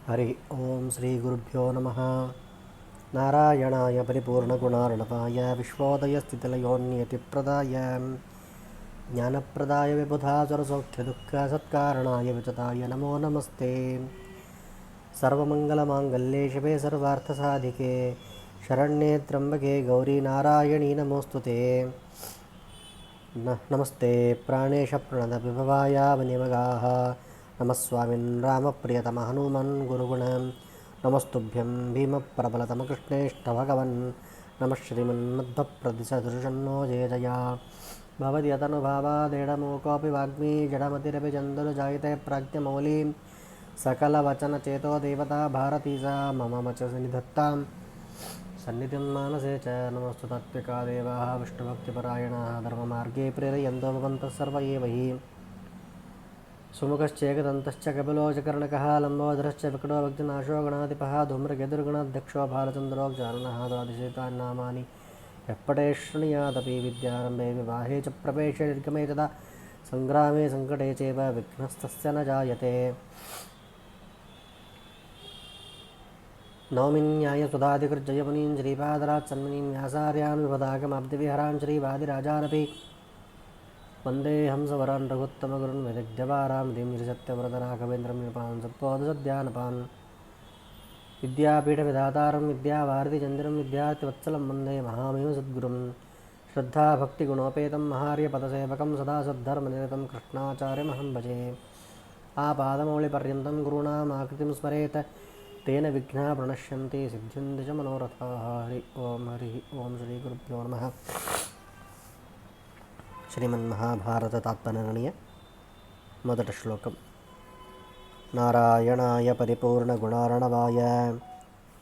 हरि ओं श्री गुरुभ्यो नमः। नारायणाय परिपूर्णगुणार्णवाय विश्वोदयस्थितिलयोन्नियतिप्रदाय ज्ञानप्रदाय विबुधासुरसौख्यदुःखसत्कारणाय वितताय नमो नमस्ते। सर्वमङ्गलमाङ्गल्ये शिवे सर्वार्थसाधिके शरण्ये त्र्यम्बके गौरी नारायणी नमोऽस्तुते। नमस्ते प्राणेश प्रणतविभवाय वनिमगाः नमः स्वामिन् रामप्रियतम हनुमन् गुरुगुण नमस्तुभ्यं भीमप्रबलतमकृष्णेष्ठ भगवन् नमः श्रीमन्मध्वप्रदिशदृशन्नो जय जया भवद्यतनुभावादेडमूकोऽपि वाग्मी जडमतिरपि चन्दुर्जायते प्राज्ञमौलिं सकलवचनचेतो देवता भारती सा मम वचसि निधत्तां सन्निधिं मानसे च। नमोऽस्तु तात्विका देवाः विष्णुभक्तिपरायणाः धर्ममार्गे प्रेरयन्तो भवन्तः सर्व एव हि। सुमुखश्चेकदन्तश्च कपिलो च कर्णकः लम्बोदरश्च विकटो भक्तिनाशो गणाधिपः धूम्रकेतुर्गणाध्यक्षो भालचन्द्रोऽक्षारुणः द्वादशेतान्नामानि यः शृणुयादपि विद्यारम्भे विवाहे च प्रवेशे निर्गमे तदा सङ्ग्रामे सङ्कटे चैव विघ्नस्तस्य न जायते। नौमिन्यायसुधाधिकृज्जयमुनीं श्रीपादरात्सन्मुनीं व्यासार्यान् विपदागमाब्धिविहरान् श्रीवादिराजानपि वन्दे हंसवरान् रघुत्तमगुरुन् वैदग्ध्यवारां धीम्यसत्यव्रतराघवेन्द्रं निपान् सत्पोदसद्यानपान् विद्यापीठविधातारं विद्यावारिधिचन्द्रं विद्यार्थिवत्सलं वन्दे महामहिम सद्गुरुं श्रद्धाभक्तिगुणोपेतं महार्यपदसेवकं सदा सद्धर्मनिरतं कृष्णाचार्यमहं भजे। आपादमौलिपर्यन्तं गुरूणामाकृतिं स्मरेत् तेन विघ्नाः प्रणश्यन्ति सिद्ध्यन्ति च मनोरथाः। हरि ओं श्रीगुरुभ्यो नमः। श्रीमन्महाभारत तात्पर्यनिर्णय మొదటి శ్లోకం. నారాయణాయ పరిపూర్ణగుణార్ణవాయ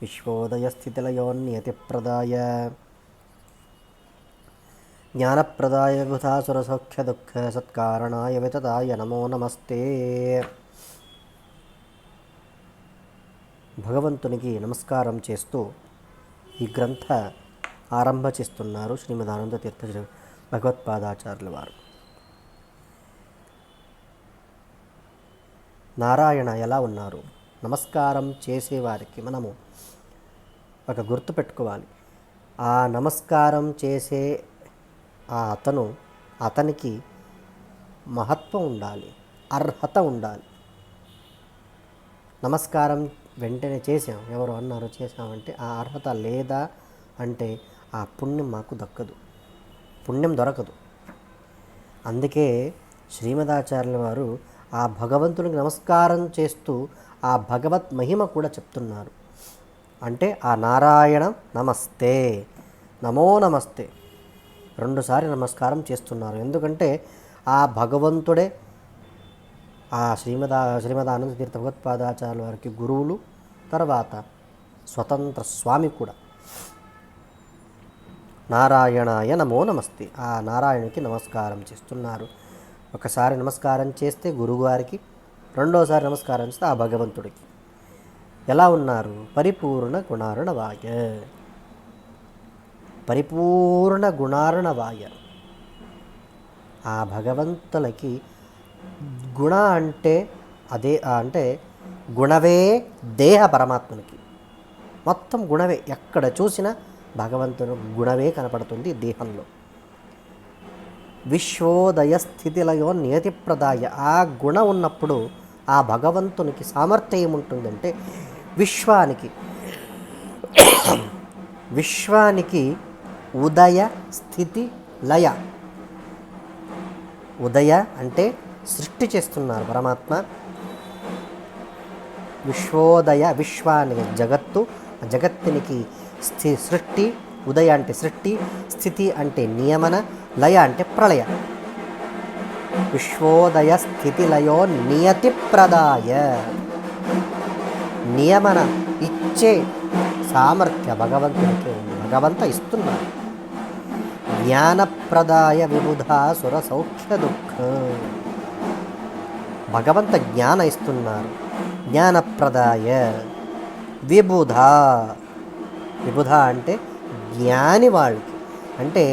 విశ్వోదయస్థితిలయోన్నియతిప్రదాయ జ్ఞానప్రదాయ విబుధాసురసౌఖ్యదుఃఖ సత్కారణాయ వితతాయ నమో నమస్తే. భగవంతునికి నమస్కారం చేస్తూ ఈ గ్రంథ ఆరంభ చేస్తున్నారు శ్రీమదానంద తీర్థ భగవత్పాదాచార్యుల వారు. నారాయణ ఎలా ఉన్నారు? నమస్కారం చేసేవారికి మనము ఒక గుర్తు పెట్టుకోవాలి. ఆ నమస్కారం చేసే అతనికి మహత్వం ఉండాలి, అర్హత ఉండాలి. నమస్కారం వెంటనే చేసాం, ఎవరు అన్నారు చేసామంటే ఆ అర్హత లేదా అంటే ఆ పుణ్యం మాకు దక్కదు, పుణ్యం దొరకదు. అందుకే శ్రీమదాచార్యుల వారు ఆ భగవంతునికి నమస్కారం చేస్తూ ఆ భగవత్ మహిమ కూడా చెప్తున్నారు. అంటే ఆ నారాయణ నమస్తే, నమో నమస్తే రెండుసారి నమస్కారం చేస్తున్నారు. ఎందుకంటే ఆ భగవంతుడే ఆ శ్రీమదానంద తీర్థ భగవత్పాదాచార్యుల వారికి గురువులు, తర్వాత స్వతంత్ర స్వామి కూడా. నారాయణాయ నమో నమస్తే, ఆ నారాయణునికి నమస్కారం చేస్తున్నారు. ఒకసారి నమస్కారం చేస్తే గురువుగారికి, రెండోసారి నమస్కారం చేస్తే ఆ భగవంతుడికి. ఎలా ఉన్నారు? పరిపూర్ణ గుణార్ణవాయ, పరిపూర్ణ గుణార్ణవాయ. ఆ భగవంతులకి గుణ అంటే అదే, అంటే గుణవే దేహ. పరమాత్మనికి మొత్తం గుణవే, ఎక్కడ చూసినా భగవంతుడు గుణవే కనపడుతుంది దేహంలో. విశ్వోదయ స్థితిలయో నియతిప్రదాయ, ఆ గుణం ఉన్నప్పుడు ఆ భగవంతునికి సామర్థ్యం ఏముంటుందంటే విశ్వానికి ఉదయ స్థితి లయ. ఉదయ అంటే సృష్టి చేస్తున్నారు పరమాత్మ. విశ్వోదయ, విశ్వానికి జగత్తు, జగత్తునికి సృష్టి. ఉదయ అంటే సృష్టి, స్థితి అంటే నియమన, లయ అంటే ప్రళయ. విశ్వోదయ స్థితిలయో నియతిప్రదాయ, నియమన ఇచ్చే సామర్థ్య భగవంతునికి ఉంది, భగవంత ఇస్తున్నారు. జ్ఞానప్రదాయ విబుధాసుర సౌఖ్య దుఃఖ, భగవంత జ్ఞాన ఇస్తున్నారు. జ్ఞానప్రదాయ విబుధ, విబుధ అంటే జ్ఞాని వాళ్ళకి. అంటే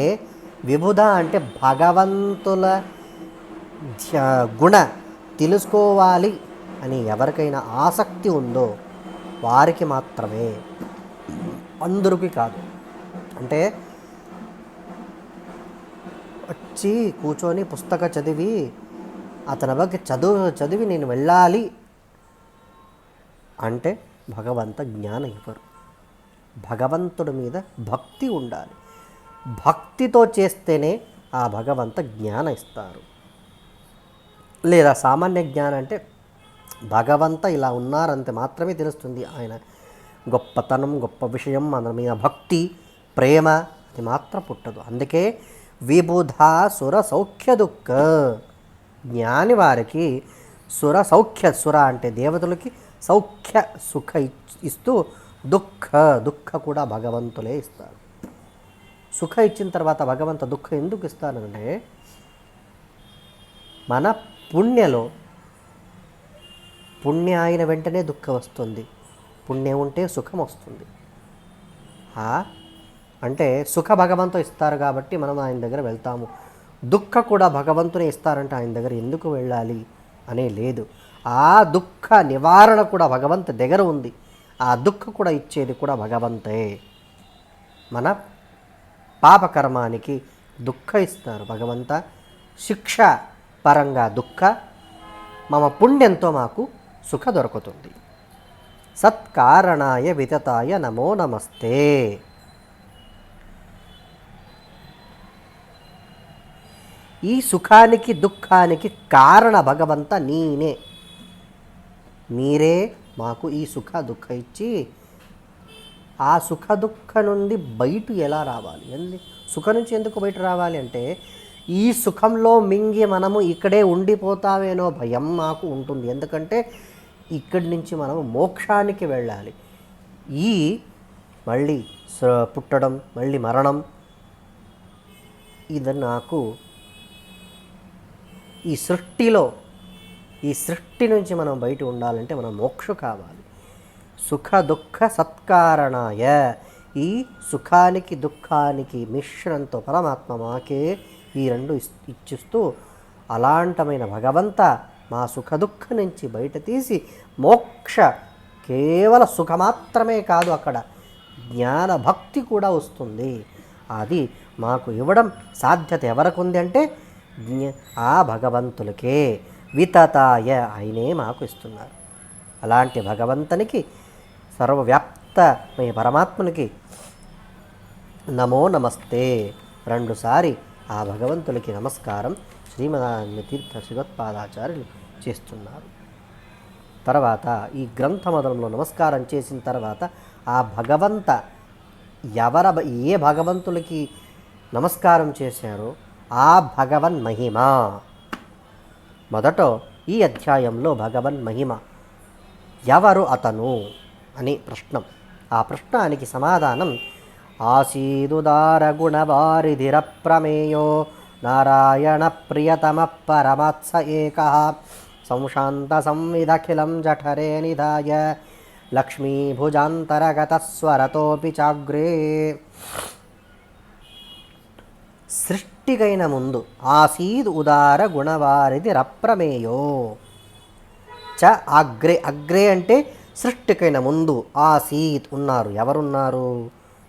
విబుధ అంటే భగవంతుల గుణ తెలుసుకోవాలి అని ఎవరికైనా ఆసక్తి ఉందో వారికి మాత్రమే, అందరికీ కాదు. అంటే వచ్చి కూర్చొని పుస్తక చదివి అతని ಬಗ್ಗೆ చదివి నేను వెళ్ళాలి అంటే భగవంత జ్ఞానం ఇవ్వరు. భగవంతుడి మీద భక్తి ఉండాలి. భక్తితో చేస్తేనే ఆ భగవంత జ్ఞానం ఇస్తారు. లేదా సామాన్య జ్ఞానం అంటే భగవంత ఇలా ఉన్నారంతే మాత్రమే తెలుస్తుంది. ఆయన గొప్పతనం, గొప్ప విషయం, మన మీద భక్తి, ప్రేమ అది మాత్రం పుట్టదు. అందుకే విబుధ సుర సౌఖ్య దుఃఖ, జ్ఞాని వారికి సుర సౌఖ్య, సుర అంటే దేవతలకి సౌఖ్య సుఖ ఇస్తూ దుఃఖ కూడా భగవంతులే ఇస్తారు. సుఖ ఇచ్చిన తర్వాత భగవంత దుఃఖం ఎందుకు ఇస్తానంటే మన పుణ్య అయిన వెంటనే దుఃఖం వస్తుంది, పుణ్యం ఉంటే సుఖం వస్తుంది. అంటే సుఖ భగవంతుడు ఇస్తారు కాబట్టి మనం ఆయన దగ్గర వెళ్తాము. దుఃఖ కూడా భగవంతునే ఇస్తారంటే ఆయన దగ్గర ఎందుకు వెళ్ళాలి అనే లేదు. ఆ దుఃఖ నివారణ కూడా భగవంతు దగ్గర ఉంది. ఆ దుఃఖ కూడా ఇచ్చేది కూడా భగవంతే. మన పాపకర్మానికి దుఃఖ ఇస్తారు భగవంత. శిక్ష పరంగా దుఃఖ, మమ పుణ్యంతో మాకు సుఖ దొరుకుతుంది. సత్కారణాయ వితతాయ నమో నమస్తే. ఈ సుఖానికి దుఃఖానికి కారణ భగవంత నీనే. మీరే మాకు ఈ సుఖ దుఃఖ ఇచ్చి ఆ సుఖ దుఃఖ నుండి బయట ఎలా రావాలి, సుఖ నుంచి ఎందుకు బయట రావాలి అంటే ఈ సుఖంలో మింగి మనము ఇక్కడే ఉండిపోతామేనో భయం మాకు ఉంటుంది. ఎందుకంటే ఇక్కడి నుంచి మనము మోక్షానికి వెళ్ళాలి. ఈ మళ్ళీ పుట్టడం, మళ్ళీ మరణం, ఇది నాకు ఈ సృష్టి నుంచి మనం బయట ఉండాలంటే మనం మోక్ష కావాలి. సుఖ దుఃఖ సత్కారణాయ, ఈ సుఖానికి దుఃఖానికి మిశ్రణంతో పరమాత్మ మాకే ఈ రెండు ఇచ్చిస్తూ అలాంటమైన భగవంత మా సుఖ దుఃఖ నుంచి బయట తీసి మోక్ష, కేవల సుఖ మాత్రమే కాదు అక్కడ జ్ఞాన భక్తి కూడా వస్తుంది. అది మాకు ఇవ్వడం సాధ్యత ఎవరికి ఉంది అంటే ఆ భగవంతులకే. వితతాయ, ఆయనే మాకు ఇస్తున్నారు. అలాంటి భగవంతునికి, సర్వవ్యాప్తమైన పరమాత్మనికి నమో నమస్తే. రెండుసారి ఆ భగవంతులకి నమస్కారం శ్రీమదానంద తీర్థ శ్రీమత్పాదాచార్యులు చేస్తున్నారు. తర్వాత ఈ గ్రంథ మొదలంలో నమస్కారం చేసిన తర్వాత ఆ భగవంత ఏ భగవంతులకి నమస్కారం చేశారో ఆ భగవన్ మహిమ, మొదట ఈ అధ్యాయంలో భగవన్ మహిమ ఎవరు అతను అని ప్రశ్న. ఆ ప్రశ్నానికి సమాధానం ఆసీదుదార గుణవారిధిర ప్రమేయో నారాయణ ప్రియతమ పరమాత్స ఏక సంశాంత సంవిదఖిలం జఠరే నిధాయ లక్ష్మీభుజాంతరగత స్వరతోపి చాగ్రే. సృష్టికైన ముందు ఆసీద్ ఉదార గుణవారిధి రప్రమేయో చ అగ్రే. అగ్రే అంటే సృష్టికైన ముందు ఆసీత్ ఉన్నారు. ఎవరున్నారు?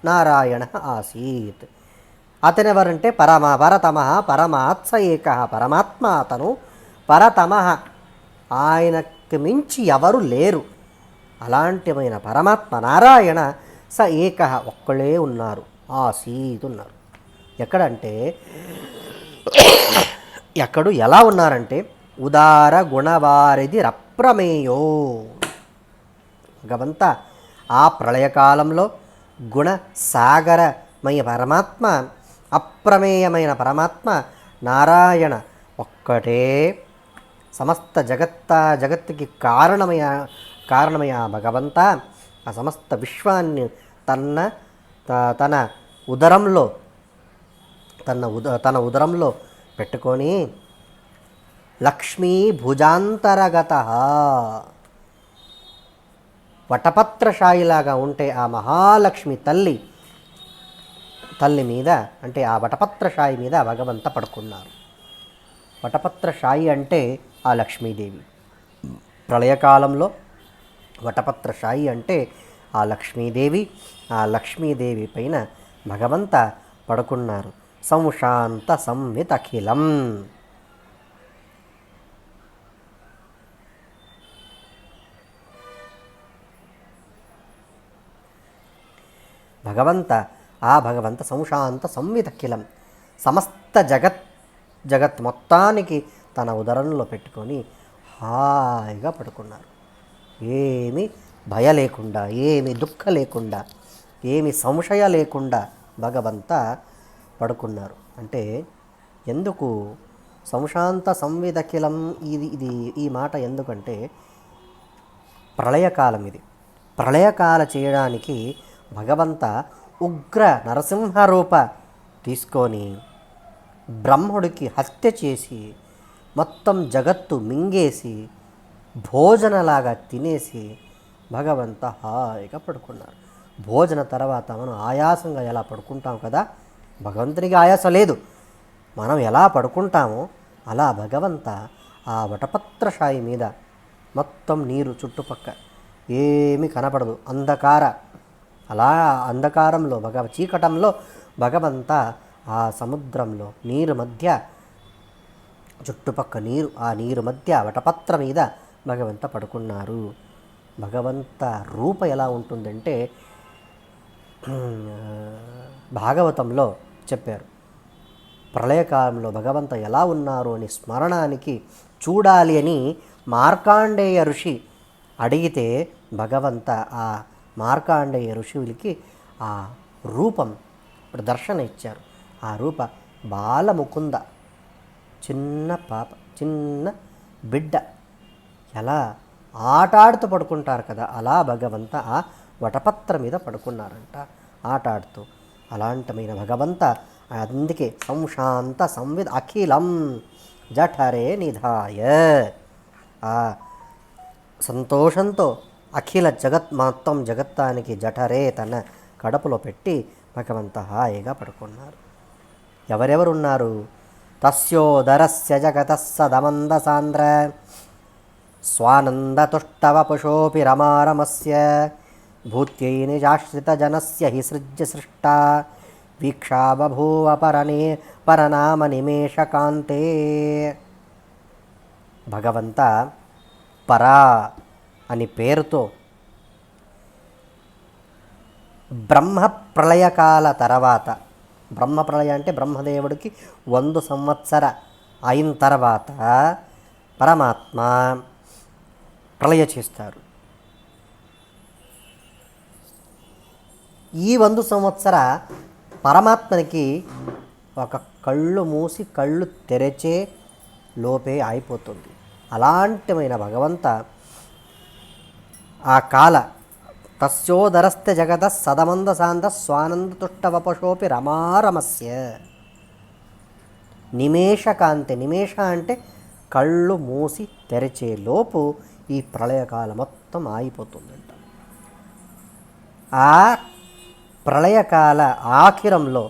నారాయణ ఆసీత్. అతనెవరంటే పరతమ పరమాత్స ఏక, పరమాత్మ అతను. పరతమ, ఆయనకు మించి ఎవరు లేరు. అలాంటిమైన పరమాత్మ నారాయణ స ఏక, ఒక్కళ్ళే ఉన్నారు. ఆసీత్ ఉన్నారు. ఎక్కడంటే ఎలా ఉన్నారంటే ఉదార గుణవారిధి రప్రమేయో. భగవంత ఆ ప్రళయకాలంలో గుణసాగరమయ పరమాత్మ, అప్రమేయమైన పరమాత్మ నారాయణ ఒక్కటే. సమస్త జగత్తుకి కారణమయ ఆ భగవంత ఆ సమస్త విశ్వాన్ని తన ఉదరంలో పెట్టుకొని లక్ష్మీ భుజాంతరగత, వటపత్రశాయిలాగా ఉంటే ఆ మహాలక్ష్మి తల్లి మీద, అంటే ఆ వటపత్రశాయి మీద భగవంత పడుకున్నారు. వటపత్రశాయి అంటే ఆ లక్ష్మీదేవి. ప్రళయకాలంలో వటపత్రశాయి అంటే ఆ లక్ష్మీదేవి, ఆ లక్ష్మీదేవి పైన భగవంత పడుకున్నారు. సంశాంత సంవితఖిలం. భగవంత సంశాంత సంవితఖిలం, సమస్త జగత్ మొత్తానికి తన ఉదరంలో పెట్టుకొని హాయిగా పడుకున్నారు. ఏమి భయ లేకుండా, ఏమి దుఃఖ లేకుండా, ఏమి సంశయ లేకుండా భగవంత పడుకున్నారు. అంటే ఎందుకు సంశాంత సంవితఖిలం, ఇది ఈ మాట ఎందుకంటే ప్రళయకాలం. ఇది ప్రళయకాల చేయడానికి భగవంత ఉగ్ర నరసింహరూప తీసుకొని బ్రహ్ముడికి హత్య చేసి మొత్తం జగత్తు మింగేసి భోజనలాగా తినేసి భగవంత హాయిగా పడుకున్నారు. భోజన తర్వాత మనం ఆయాసంగా ఎలా పడుకుంటాం కదా, భగవంతునికి ఆయాసం లేదు. మనం ఎలా పడుకుంటామో అలా భగవంత ఆ వటపత్రశాయి మీద మొత్తం నీరు చుట్టుపక్క ఏమీ కనపడదు, అలా అంధకారంలో చీకటంలో భగవంత ఆ సముద్రంలో నీరు మధ్య, చుట్టుపక్క నీరు, ఆ నీరు మధ్య వటపత్ర మీద భగవంత పడుకున్నారు. భగవంత రూప ఎలా ఉంటుందంటే భాగవతంలో చెప్పారు. ప్రళయకాలంలో భగవంత ఎలా ఉన్నారు అని స్మరణానికి చూడాలి అని మార్కాండేయ ఋషి అడిగితే భగవంత ఆ మార్కాండేయ ఋషులకి ఆ రూపం దర్శన ఇచ్చారు. ఆ రూప బాలముకుంద, చిన్న పాప, చిన్న బిడ్డ ఎలా ఆటాడుతూ పడుకుంటారు కదా, అలా భగవంత ఆ వటపత్ర మీద పడుకున్నారంట ఆటాడుతూ. అలాంటమైన భగవంత అందుకే సంశాంత అఖిలం జఠరే నిధాయ, ఆ సంతోషంతో అఖిల మొత్తం జగత్తానికి జఠరే తన కడుపులో పెట్టి భగవంత హాయిగా పడుకున్నారు. ఎవరెవరున్నారు? తస్యోదరస్య జగతః సదమందసాంద్ర స్వానందతుష్టవపుషోపి రమారమస్య భూత్యై నిజాశ్రితజనస్య హి సృజ్య సృష్టా వీక్షా బభూవ పరనామ నిమేషకాంతే. భగవంత పరా అని పేరుతో బ్రహ్మ ప్రళయకాల తర్వాత, బ్రహ్మ ప్రళయ అంటే బ్రహ్మదేవుడికి 100 సంవత్సర అయిన తర్వాత పరమాత్మ ప్రళయ చేస్తారు. ఈ 100 సంవత్సర పరమాత్మనికి ఒక కళ్ళు మూసి కళ్ళు తెరచే లోపే అయిపోతుంది. అలాంటిమైన భగవంత ఆ కాల తస్యోదరస్త జగత సదమందసాంద స్వానందతుష్టవపశోపి రమారమస్య నిమేషకాంతి. నిమేష అంటే కళ్ళు మూసి తెరిచే లోపు ఈ ప్రళయకాలం మొత్తం ఆగిపోతుందంట. ఆ ప్రళయకాల ఆఖిరంలో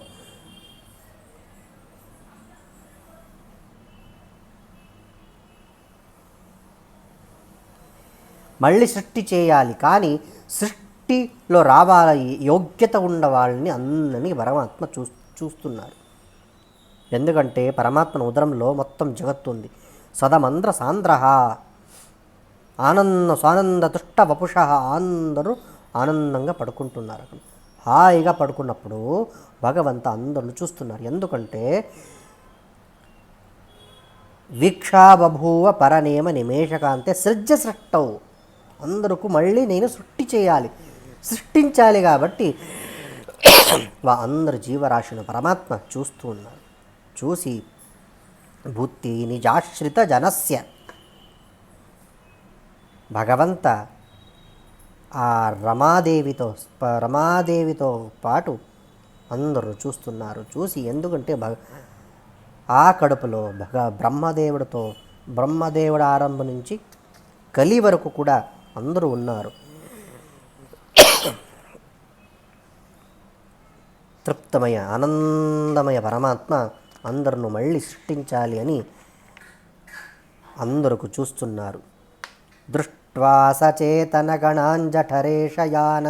మళ్ళీ సృష్టి చేయాలి, కానీ సృష్టిలో రావాలి యోగ్యత ఉన్న వాళ్ళని అందరినీ పరమాత్మ చూస్తున్నారు. ఎందుకంటే పరమాత్మ ఉదరంలో మొత్తం జగత్తు ఉంది. సదమంద్ర సాంద్ర స్వానంద తుష్ట వపుష, అందరూ ఆనందంగా పడుకుంటున్నారు. అక్కడ హాయిగా పడుకున్నప్పుడు భగవంత అందరూ చూస్తున్నారు. ఎందుకంటే వీక్షా బభూవ పరనేమ నిమేషకాంతే సృజ్య సృష్టౌ, అందరికి మళ్ళీ నేను సృష్టించాలి కాబట్టి అందరు జీవరాశిని పరమాత్మ చూస్తూ ఉన్నారు. చూసి బుద్ధి నిజాశ్రిత జనస్య, భగవంత ఆ రమాదేవితో పాటు అందరూ చూస్తున్నారు. చూసి ఎందుకంటే ఆ కడుపులో బ్రహ్మదేవుడు ఆరంభం నుంచి కలి వరకు కూడా అందరూ ఉన్నారు. తృప్తమయ ఆనందమయ పరమాత్మ అందరిని మళ్ళీ సృష్టించాలి అని అందరకు చూస్తున్నారు. దృష్ట్వా సచేతన గణాన్ జఠరే శయాన.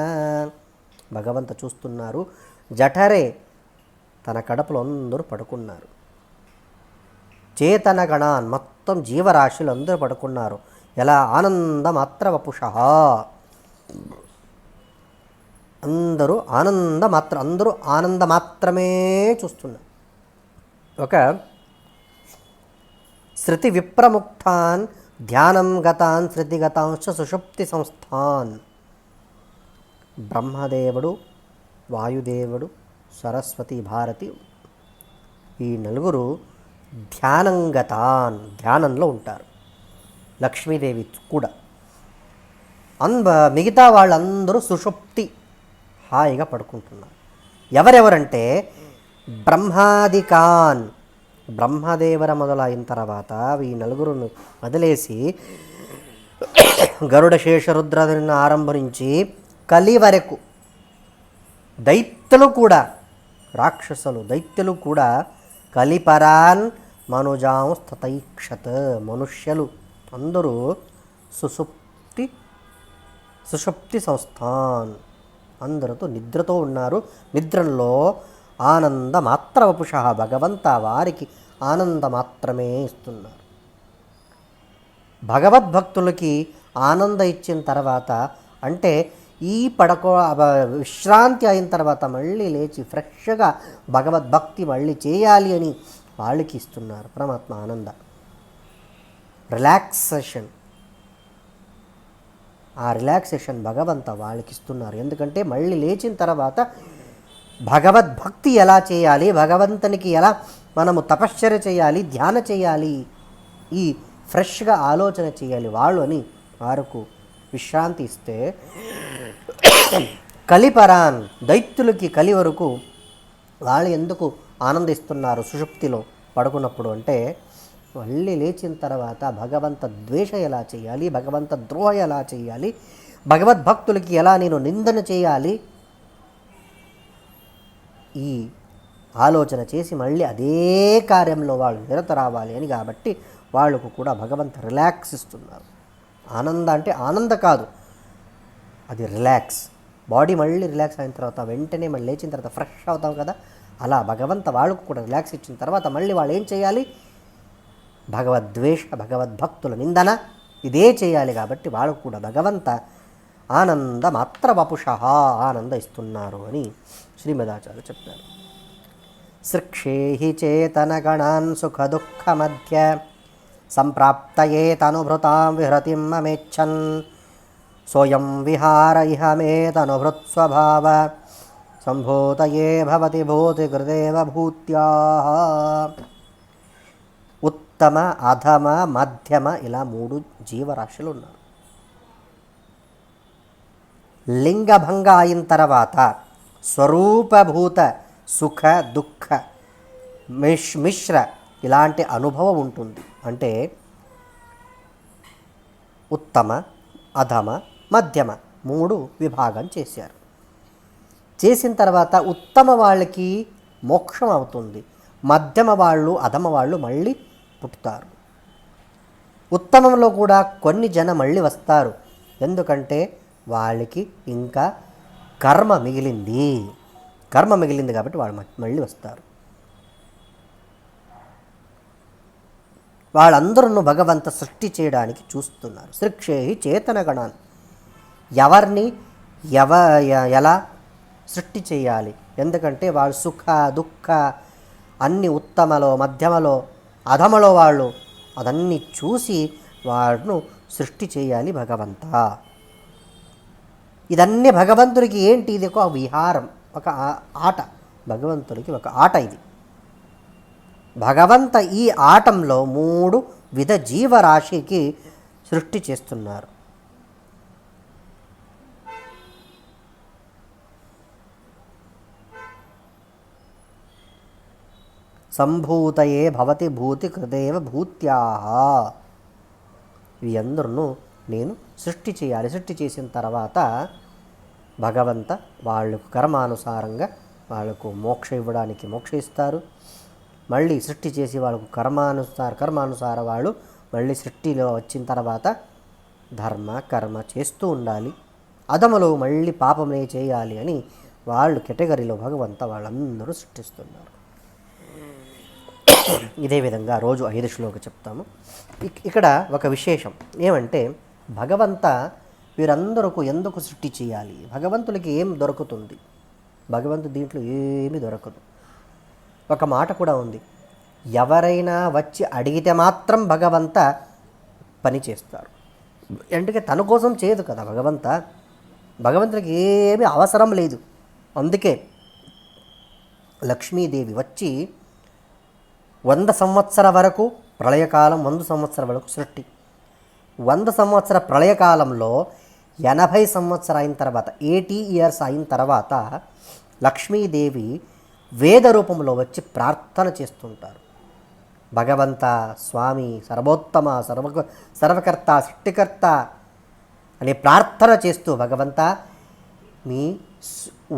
భగవంత చూస్తున్నారు, జఠరే తన కడపలో అందరూ పడుకున్నారు. చేతన గణాన్ మొత్తం జీవరాశులు అందరూ పడుకున్నారు. ఎలా? ఆనందమాత్ర వపుష, అందరూ ఆనందమాత్రమే చూస్తున్నారు. ఒక శృతి విప్రముక్తాన్ ధ్యానం గతాన్ శృతిగతాంశ సుషుప్తి సంస్థాన్. బ్రహ్మదేవుడు, వాయుదేవుడు, సరస్వతి, భారతి, ఈ నలుగురు ధ్యానంలో ఉంటారు. లక్ష్మీదేవి కూడా. మిగతా వాళ్ళందరూ సుషుప్తి, హాయిగా పడుకుంటున్నారు. ఎవరెవరంటే బ్రహ్మాదికాన్, బ్రహ్మదేవర మొదలైన తర్వాత ఈ నలుగురును వదిలేసి గరుడ శేషరుద్రని ఆరంభం నుంచి కలి వరకు దైత్యులు కూడా, రాక్షసులు దైత్యులు కూడా కలిపరాన్ మనుజాం స్తతైక్షత్. మనుష్యులు అందరూ సుషుప్తి సంస్థాన్, అందరితో నిద్రతో ఉన్నారు. నిద్రలో ఆనందమాత్ర వపుష, భగవంత వారికి ఆనందమాత్రమే ఇస్తున్నారు. భగవద్భక్తులకి ఆనందం ఇచ్చిన తర్వాత, అంటే ఈ విశ్రాంతి అయిన తర్వాత మళ్ళీ లేచి ఫ్రెష్గా భగవద్భక్తి మళ్ళీ చేయాలి అని వాళ్ళకి ఇస్తున్నారు పరమాత్మ ఆనంద. రిలాక్సేషన్, ఆ రిలాక్సేషన్ భగవంత వాళ్ళకి ఇస్తున్నారు. ఎందుకంటే మళ్ళీ లేచిన తర్వాత భగవద్భక్తి ఎలా చేయాలి, భగవంతునికి ఎలా మనము తపశ్చర్య చేయాలి, ధ్యాన చేయాలి, ఈ ఫ్రెష్గా ఆలోచన చేయాలి వాళ్ళు అని వారికి విశ్రాంతి ఇస్తే, కలిపరాన్ దైత్యులకి కలి వరకు వాళ్ళు ఎందుకు ఆనందిస్తున్నారు సుషుప్తిలో పడుకున్నప్పుడు అంటే, మళ్ళీ లేచిన తర్వాత భగవంత ద్వేష ఎలా చేయాలి, భగవంత ద్రోహ ఎలా చేయాలి, భగవద్భక్తులకి ఎలా నేను నిందన చేయాలి, ఈ ఆలోచన చేసి మళ్ళీ అదే కార్యంలో వాళ్ళు నిరత రావాలి అని. కాబట్టి వాళ్ళకు కూడా భగవంత రిలాక్స్ ఇస్తున్నారు. ఆనంద అంటే ఆనంద కాదు, అది రిలాక్స్. బాడీ మళ్ళీ రిలాక్స్ అయిన తర్వాత వెంటనే మళ్ళీ లేచిన తర్వాత ఫ్రెష్ అవుతాం కదా, అలా భగవంత వాళ్ళకు కూడా రిలాక్స్ ఇచ్చిన తర్వాత మళ్ళీ వాళ్ళు ఏం చేయాలి, భగవద్వేష భగవద్భక్తుల నిందన ఇదే చేయాలి. కాబట్టి వాళ్ళకు కూడా భగవంత ఆనందమాత్ర వపుష, ఆనంద ఇస్తున్నారు అని శ్రీమదాచార్య చెప్పారు. సృక్షేహి చేతన గణాన్ సుఖ దుఃఖ మధ్య సంప్రాప్తయే తనుభృతాం విహృతిం మమేచ్చన్ సోయం విహార ఇహ మే తనుభృత్ స్వభావ సంభూతయే భవతి భూతి కృదేవ భూత్యాః. ఉత్తమ, అధమ, మధ్యమ ఇలా 3 జీవరాశులు ఉన్నారు. లింగభంగ అయిన తర్వాత స్వరూపభూత సుఖ దుఃఖ మిశ్ర ఇలాంటి అనుభవం ఉంటుంది. అంటే ఉత్తమ, అధమ, మధ్యమ 3 విభాగం చేశారు. చేసిన తర్వాత ఉత్తమ వాళ్ళకి మోక్షం అవుతుంది, మధ్యమ వాళ్ళు, అధమ వాళ్ళు మళ్ళీ పుట్టుతారు. ఉత్తమంలో కూడా కొన్ని జనం మళ్ళీ వస్తారు, ఎందుకంటే వాళ్ళకి ఇంకా కర్మ మిగిలింది కాబట్టి వాళ్ళు మళ్ళీ వస్తారు. వాళ్ళందరూ భగవంత సృష్టి చేయడానికి చూస్తున్నారు. సృక్షేహి చేతన గణాన్, ఎవరిని ఎలా సృష్టి చేయాలి, ఎందుకంటే వాళ్ళు సుఖ దుఃఖ అన్ని ఉత్తమలో, మధ్యమలో, అధమలో వాళ్ళు అదన్నీ చూసి వాళ్ళను సృష్టి చేయాలి భగవంత. ఇదన్నీ భగవంతుడికి ఏంటి, ఇది ఒక విహారం, ఒక ఆట, భగవంతుడికి ఒక ఆట ఇది. భగవంత ఈ ఆటంలో 3 విధ జీవరాశికి సృష్టి చేస్తున్నారు. సంభూతయే భవతి భూతి కృదేవ భూత్యాః. ఇవి అందరూ నేను సృష్టి చేయాలి. సృష్టి చేసిన తర్వాత భగవంత వాళ్ళకు కర్మానుసారంగా వాళ్ళకు మోక్ష ఇవ్వడానికి మోక్ష ఇస్తారు. మళ్ళీ సృష్టి చేసి వాళ్ళకు కర్మానుసార వాళ్ళు మళ్ళీ సృష్టిలో వచ్చిన తర్వాత ధర్మ కర్మ చేస్తూ ఉండాలి, అధములు మళ్ళీ పాపమే చేయాలి అని వాళ్ళు కేటగిరీలో భగవంత వాళ్ళందరూ సృష్టిస్తున్నారు. ఇదే విధంగా రోజు 5 శ్లోకం చెప్తాము. ఇక్కడ ఒక విశేషం ఏమంటే, భగవంత వీరందరకు ఎందుకు సృష్టి చేయాలి? భగవంతునికి ఏం దొరుకుతుంది? భగవంతు దీంట్లో ఏమీ దొరకదు. ఒక మాట కూడా ఉంది, ఎవరైనా వచ్చి అడిగితే మాత్రం భగవంత పని చేస్తారు. ఎందుకంటే తన కోసం చేయదు కదా భగవంతునికి ఏమీ అవసరం లేదు. అందుకే లక్ష్మీదేవి వచ్చి 100 సంవత్సరాల వరకు ప్రళయకాలం, 100 సంవత్సరాల వరకు సృష్టి, 100 సంవత్సర ప్రళయకాలంలో 80 సంవత్సరాలు అయిన తర్వాత 80 ఇయర్స్ అయిన తర్వాత లక్ష్మీదేవి వేద రూపంలో వచ్చి ప్రార్థన చేస్తుంటారు. భగవంత స్వామి సర్వోత్తమ సర్వకర్త సృష్టికర్త అనే ప్రార్థన చేస్తూ, భగవంత మీ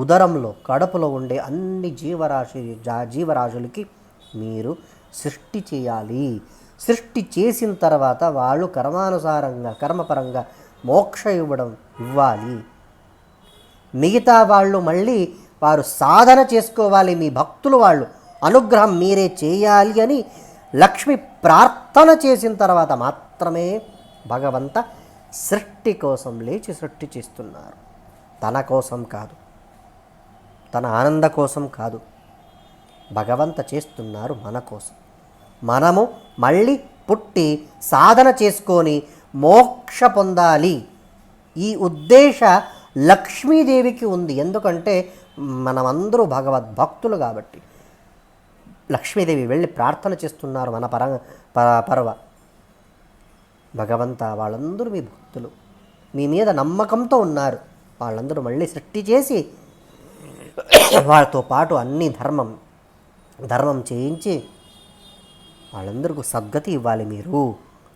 ఉదరంలో కడుపులో ఉండే అన్ని జీవరాశులకి మీరు సృష్టి చేయాలి. సృష్టి చేసిన తర్వాత వాళ్ళు కర్మానుసారంగా కర్మపరంగా మోక్ష ఇవ్వాలి. మిగతా వాళ్ళు మళ్ళీ వారు సాధన చేసుకోవాలి. మీ భక్తులు వాళ్ళు అనుగ్రహం మీరే చేయాలి అని లక్ష్మి ప్రార్థన చేసిన తర్వాత మాత్రమే భగవంత సృష్టి కోసం లేచి సృష్టి చేస్తున్నారు. తన కోసం కాదు, తన ఆనంద కోసం కాదు, భగవంత చేస్తున్నారు మన కోసం. మనము మళ్ళీ పుట్టి సాధన చేసుకొని మోక్ష పొందాలి. ఈ ఉద్దేశ లక్ష్మీదేవికి ఉంది. ఎందుకంటే మనమందరూ భగవద్భక్తులు కాబట్టి లక్ష్మీదేవి వెళ్ళి ప్రార్థన చేస్తున్నారు మన పరవ. భగవంత వాళ్ళందరూ మీ భక్తులు, మీ మీద నమ్మకంతో ఉన్నారు. వాళ్ళందరూ మళ్ళీ సృష్టి చేసి వాళ్ళతో పాటు అన్ని ధర్మం చేయించి వాళ్ళందరికీ సద్గతి ఇవ్వాలి మీరు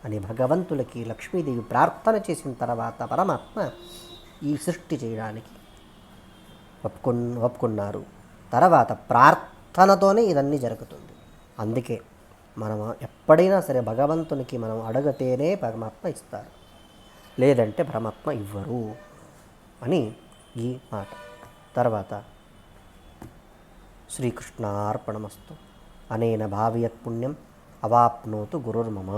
అని భగవంతులకి లక్ష్మీదేవి ప్రార్థన చేసిన తర్వాత పరమాత్మ ఈ సృష్టి చేయడానికి ఒప్పుకున్నారు. తర్వాత ప్రార్థనతోనే ఇదన్నీ జరుగుతుంది. అందుకే మనం ఎప్పుడైనా సరే భగవంతునికి మనం అడిగితేనే పరమాత్మ ఇస్తారు, లేదంటే పరమాత్మ ఇవ్వరు అని ఈ మాట. తర్వాత శ్రీకృష్ణార్పణమస్తు. అనేన భావయత్ పుణ్యం అవాప్నోతు గురుర్మమ.